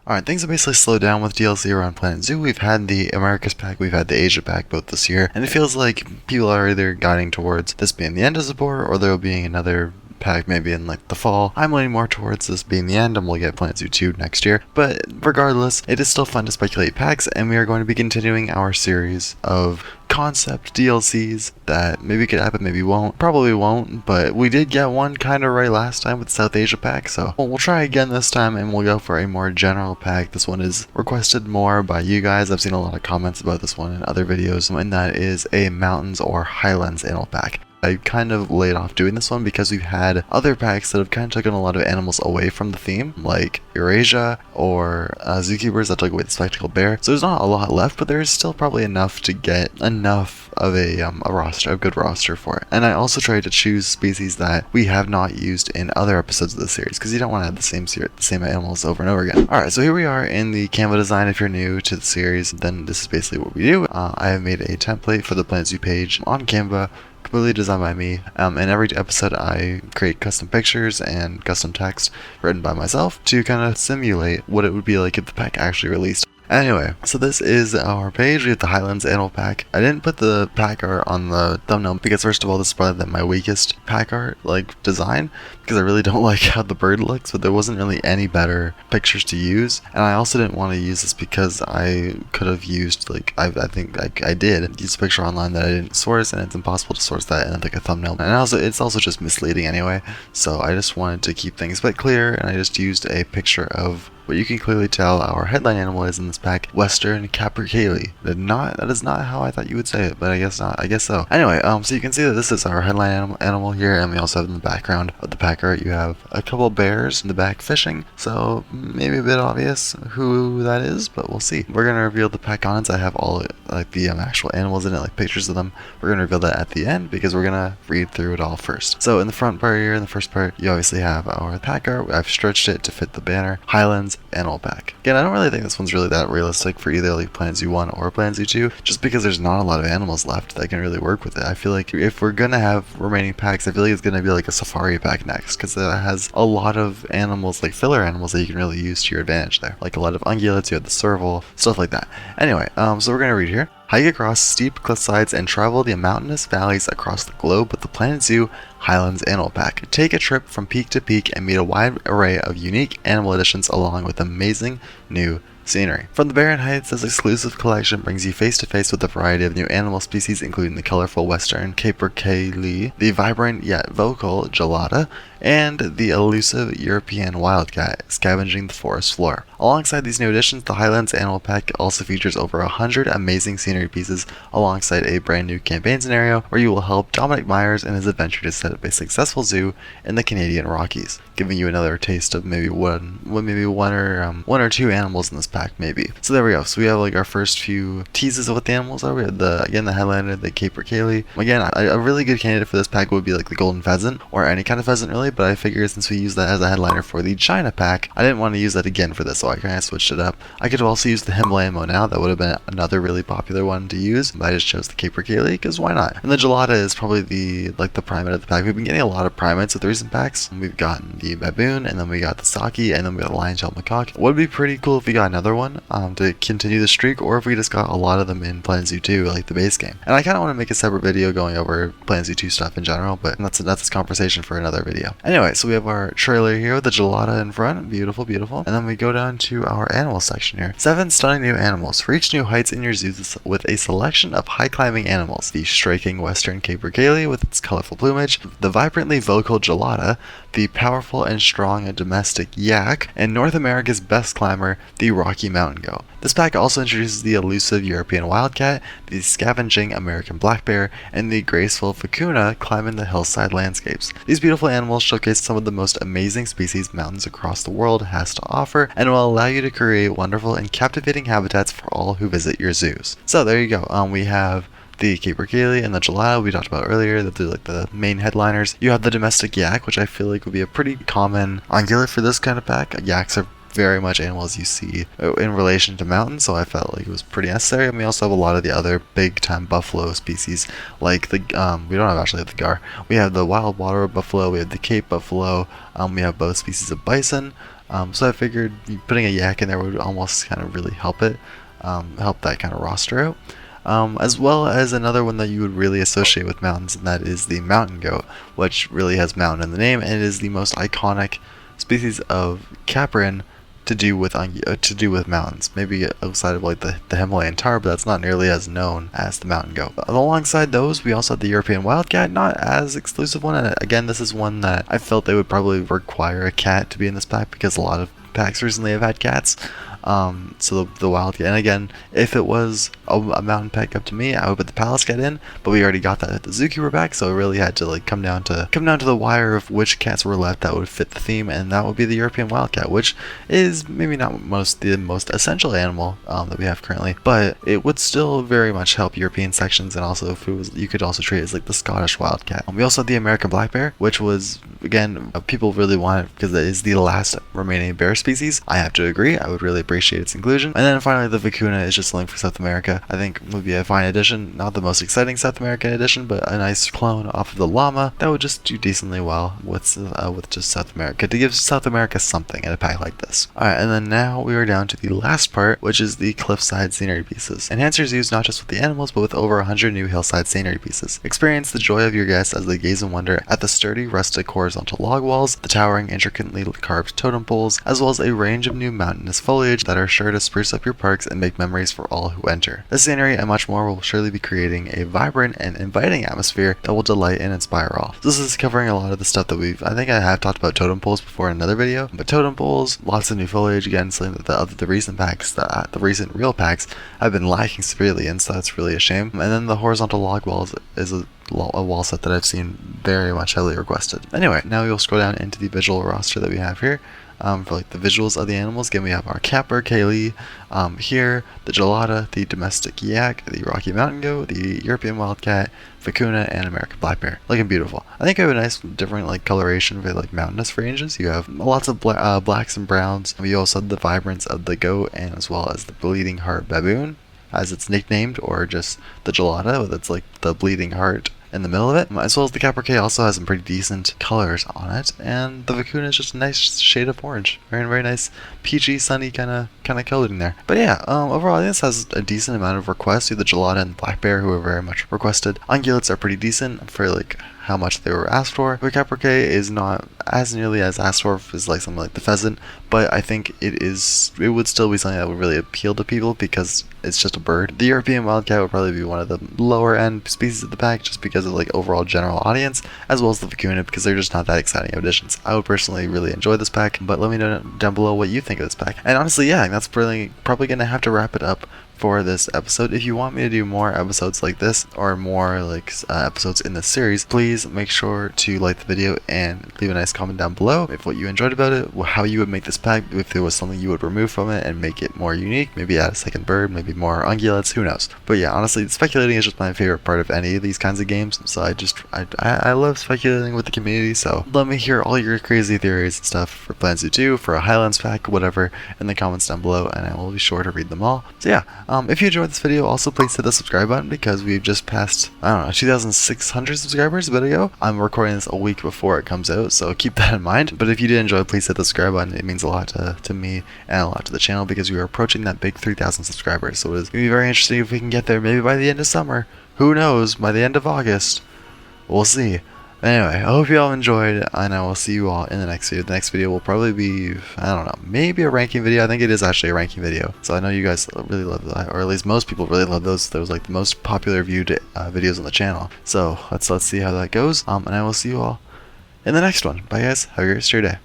Alright, things have basically slowed down with DLC around Planet Zoo. We've had the Americas Pack, we've had the Asia Pack both this year, and it feels like people are either guiding towards this being the end of support, or there will be another pack maybe in like the fall. I'm leaning more towards this being the end, and we'll get Planet Zoo 2 next year. But regardless, it is still fun to speculate packs, and we are going to be continuing our series of concept DLCs that maybe could happen, maybe won't. Probably won't, but we did get one kind of right last time with South Asia pack, so we'll try again this time, and we'll go for a more general pack. This one is requested more by you guys. I've seen a lot of comments about this one in other videos, and that is a Mountains or Highlands animal pack. I kind of laid off doing this one because we've had other packs that have kind of taken a lot of animals away from the theme, like Eurasia or Zookeepers that took away the spectacled bear. So there's not a lot left, but there is still probably enough to get enough of a roster, a good roster for it. And I also tried to choose species that we have not used in other episodes of the series, because you don't want to have the same animals over and over again. Alright, so here we are in the Canva design. If you're new to the series, then this is basically what we do. I have made a template for the Planet Zoo page on Canva, completely designed by me. In every episode I create custom pictures and custom text written by myself to kind of simulate what it would be like if the pack actually released. Anyway, so this is our page. We have the Highlands Animal Pack. I didn't put the pack art on the thumbnail because first of all, this is probably my weakest pack art design, because I really don't like how the bird looks, but there wasn't really any better pictures to use. And I also didn't want to use this because I could have used I think I did use a picture online that I didn't source, and it's impossible to source that in like a thumbnail. And also it's also just misleading anyway, so I just wanted to keep things a bit clear, and I just used a picture of what you can clearly tell our headline animal is in this pack, Western Capercaillie. That is not how I thought you would say it, but I guess not. I guess so. Anyway, so you can see that this is our headline animal here, and we also have in the background of the pack art, you have a couple bears in the back fishing, so maybe a bit obvious who that is, but we'll see. We're gonna reveal the pack contents. I have all like the actual animals in it, like pictures of them. We're gonna reveal that at the end because we're gonna read through it all first. So in the front part here, in the first part, you obviously have our pack art. I've stretched it to fit the banner. Highlands Animal Pack. Again, I don't really think this one's really that realistic for either like Planet Zoo 1 or Planet Zoo 2, just because there's not a lot of animals left that can really work with it. I feel like if we're gonna have remaining packs, I feel like it's gonna be like a safari pack next, because it has a lot of animals, like filler animals, that you can really use to your advantage there. Like a lot of ungulates, you have the serval, stuff like that. Anyway, so we're gonna read here. Hike across steep cliffsides and travel the mountainous valleys across the globe with the Planet Zoo Highlands Animal Pack. Take a trip from peak to peak and meet a wide array of unique animal additions along with amazing new scenery. From the barren heights, this exclusive collection brings you face to face with a variety of new animal species, including the colorful Western Capercaillie, the vibrant yet vocal Gelada, and the elusive European wildcat scavenging the forest floor. Alongside these new additions, the Highlands Animal Pack also features over 100 amazing scenery pieces alongside a brand new campaign scenario where you will help Dominic Myers in his adventure to set up a successful zoo in the Canadian Rockies, giving you another taste of maybe one or two animals in this pack maybe. So there we go. So we have like our first few teases of what the animals are. We had the Highlander, the Capercaillie. Again, a really good candidate for this pack would be like the golden pheasant or any kind of pheasant really, but I figured since we used that as a headliner for the China pack, I didn't want to use that again for this, so I kind of switched it up. I could have also used the Himalayan Monal. That would have been another really popular one to use, but I just chose the Capercaillie because why not? And the Gelada is probably the primate of the pack. We've been getting a lot of primates with recent packs. We've gotten the baboon, and then we got the Saki, and then we got the lion-tailed macaque. It would be pretty cool if we got another one to continue the streak, or if we just got a lot of them in Planet Zoo 2, like the base game. And I kind of want to make a separate video going over Planet Zoo 2 stuff in general, but that's a conversation for another video. Anyway, so we have our trailer here with the Gelada in front. Beautiful, beautiful. And then we go down to our animal section here. 7 stunning new animals. Reach new heights in your zoos with a selection of high-climbing animals. The striking Western Capercaillie with its colorful plumage, the vibrantly vocal Gelada, the powerful and strong domestic yak, and North America's best climber, the Rocky Mountain Goat. This pack also introduces the elusive European wildcat, the scavenging American black bear, and the graceful vicuna climbing the hillside landscapes. These beautiful animals showcase some of the most amazing species mountains across the world has to offer, and will allow you to create wonderful and captivating habitats for all who visit your zoos. So there you go. We have the Capercaillie and the Gelada we talked about earlier, that they're like the main headliners. You have the domestic yak, which I feel like would be a pretty common ungulate for this kind of pack. Yaks are very much animals you see in relation to mountains, so I felt like it was pretty necessary. And we also have a lot of the other big time buffalo species, like the we don't have actually the gar. We have the wild water buffalo, we have the Cape buffalo, we have both species of bison, So I figured putting a yak in there would almost kind of really help it, help that kind of roster out. As well as another one that you would really associate with mountains, and that is the mountain goat, which really has mountain in the name, and it is the most iconic species of caprin to do with mountains. Maybe outside of like the Himalayan tar, but that's not nearly as known as the mountain goat. But alongside those, we also have the European wildcat, not as exclusive one, and again, this is one that I felt they would probably require a cat to be in this pack because a lot of packs recently have had cats. So the wildcat, and again, if it was a mountain pack up to me, I would put the palace cat in, but we already got that at the zookeeper pack, so it really had to like come down to the wire of which cats were left that would fit the theme, and that would be the European wildcat, which is maybe not the most essential animal that we have currently, but it would still very much help European sections, and also if it was, you could also treat it as like the Scottish wildcat. We also had the American black bear, which was again people really want it because it is the last remaining bear species. I have to agree. I would really appreciate its inclusion. And then finally, the vicuna is just a link for South America. I think would be a fine addition. Not the most exciting South American addition, but a nice clone off of the llama that would just do decently well with just South America, to give South America something in a pack like this. Alright, and then now we are down to the last part, which is the cliffside scenery pieces. Enhancers used not just with the animals, but with over 100 new hillside scenery pieces. Experience the joy of your guests as they gaze in wonder at the sturdy, rustic horizontal log walls, the towering, intricately carved totem poles, as well as a range of new mountainous foliage that are sure to spruce up your parks and make memories for all who enter. This scenery and much more will surely be creating a vibrant and inviting atmosphere that will delight and inspire all. This is covering a lot of the stuff that I think I have talked about totem poles before in another video, but totem poles, lots of new foliage, again, something that the recent packs, the recent real packs, have been lacking severely in, so that's really a shame. And then the horizontal log walls is a wall set that I've seen very much heavily requested. Anyway, now we'll scroll down into the visual roster that we have here. For like the visuals of the animals, again we have our Capper, Kaylee, here, the Gelada, the domestic yak, the Rocky Mountain goat, the European wildcat, vicuna, and American black bear. Looking beautiful. I think I have a nice different like coloration for like mountainous ranges. You have lots of blacks and browns. We also have the vibrance of the goat, and as well as the bleeding heart baboon, as it's nicknamed, or just the Gelada, that's like the bleeding heart in the middle of it, as well as the Capricorn also has some pretty decent colors on it, and the vicuna is just a nice shade of orange, very nice peachy, sunny kind of coloring there. But yeah, overall I think this has a decent amount of requests. You have the Gelada and black bear, who are very much requested. Ungulates are pretty decent for like how much they were asked for. The Capricorn is not as nearly as asked for as like something like the pheasant, but I think it would still be something that would really appeal to people because it's just a bird. The European wildcat would probably be one of the lower end species of the pack just because of like overall general audience, as well as the vicuna because they're just not that exciting of additions. I would personally really enjoy this pack, but let me know down below what you think of this pack. And honestly, yeah, that's probably gonna have to wrap it up for this episode. If you want me to do more episodes like this, or more like episodes in this series, please make sure to like the video and leave a nice comment down below if what you enjoyed about it, how you would make this pack, if there was something you would remove from it and make it more unique, maybe add a second bird, maybe more ungulates, who knows. But yeah, honestly, speculating is just my favorite part of any of these kinds of games, so I love speculating with the community, so let me hear all your crazy theories and stuff for Plan Zoo 2, for a Highlands pack, whatever, in the comments down below, and I will be sure to read them all. So yeah, if you enjoyed this video, also please hit the subscribe button because we've just passed, 2,600 subscribers a bit ago. I'm recording this a week before it comes out, so keep that in mind. But if you did enjoy, please hit the subscribe button. It means a lot to me and a lot to the channel because we are approaching that big 3,000 subscribers. So it is going to be very interesting if we can get there, maybe by the end of summer. Who knows? By the end of August. We'll see. Anyway, I hope you all enjoyed, and I will see you all in the next video. The next video will probably be, maybe a ranking video. I think it is actually a ranking video. So I know you guys really love that, or at least most people really love those. Those like the most popular viewed videos on the channel. So let's see how that goes. And I will see you all in the next one. Bye guys. Have a great rest of your day.